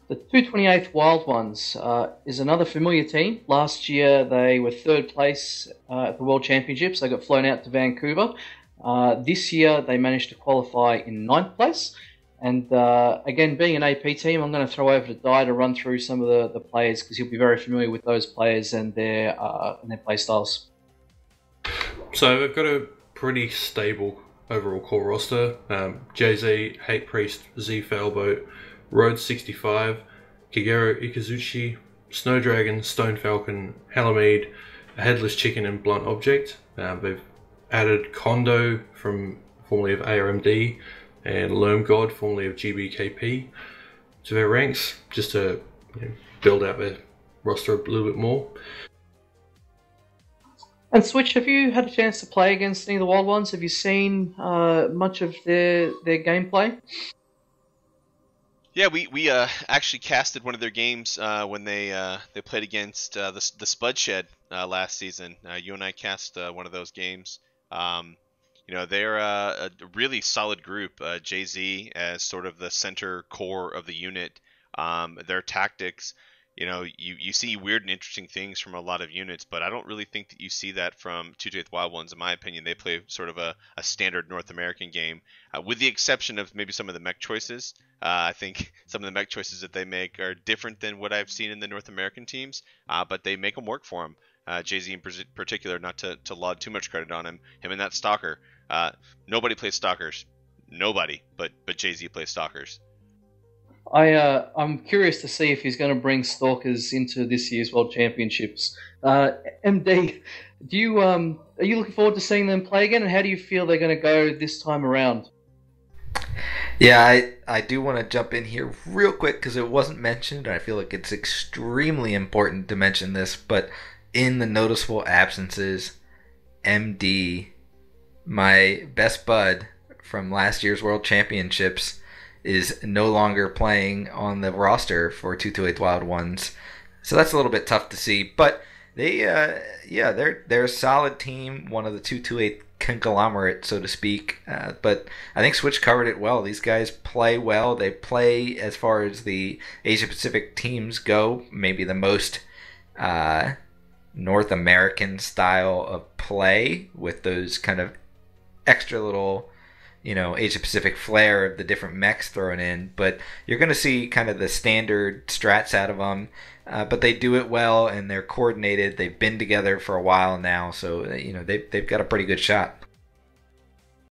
The 228th Wild Ones is another familiar team. Last year they were third place at the World Championships. They got flown out to Vancouver. This year they managed to qualify in ninth place. And again, being an AP team, I'm going to throw over to Di to run through some of the players because he'll be very familiar with those players and their play styles. So we've got a pretty stable overall core roster. Jay-Z, Hate Priest, Z Failboat, Rhodes 65, Kagero Ikazuchi, Snow Dragon, Stone Falcon, Halamede, a Headless Chicken, and Blunt Object. They've added Kondo from formerly of ARMD and Lerm God, formerly of GBKP, to their ranks just to build out their roster a little bit more. And Switch, have you had a chance to play against any of the Wild Ones? Have you seen much of their gameplay? Yeah, we actually casted one of their games when they played against the Spudshed last season. You and I cast one of those games. They're a really solid group. Jay-Z as sort of the center core of the unit. Their tactics, you see weird and interesting things from a lot of units, but I don't really think that you see that from 228th Wild Ones. In my opinion, they play sort of a standard North American game, with the exception of maybe some of the mech choices. I think some of the mech choices that they make are different than what I've seen in the North American teams, but they make them work for them. Jay-Z in particular, not to laud too much credit on him and that Stalker. Nobody plays Stalkers. Nobody, but Jay-Z plays Stalkers. I'm curious to see if he's going to bring Stalkers into this year's World Championships. MD, are you looking forward to seeing them play again, and how do you feel they're going to go this time around? Yeah, I do want to jump in here real quick because it wasn't mentioned. I feel like it's extremely important to mention this, but in the noticeable absences, MD, my best bud from last year's World Championships, is no longer playing on the roster for 228 Wild Ones. So that's a little bit tough to see. But they're a solid team, one of the 228 conglomerate, so to speak. But I think Switch covered it well. These guys play well. They play, as far as the Asia-Pacific teams go, maybe the most North American style of play, with those kind of extra little Asia-Pacific flair of the different mechs thrown in. But you're going to see kind of the standard strats out of them. But they do it well, and they're coordinated. They've been together for a while now, so they've got a pretty good shot.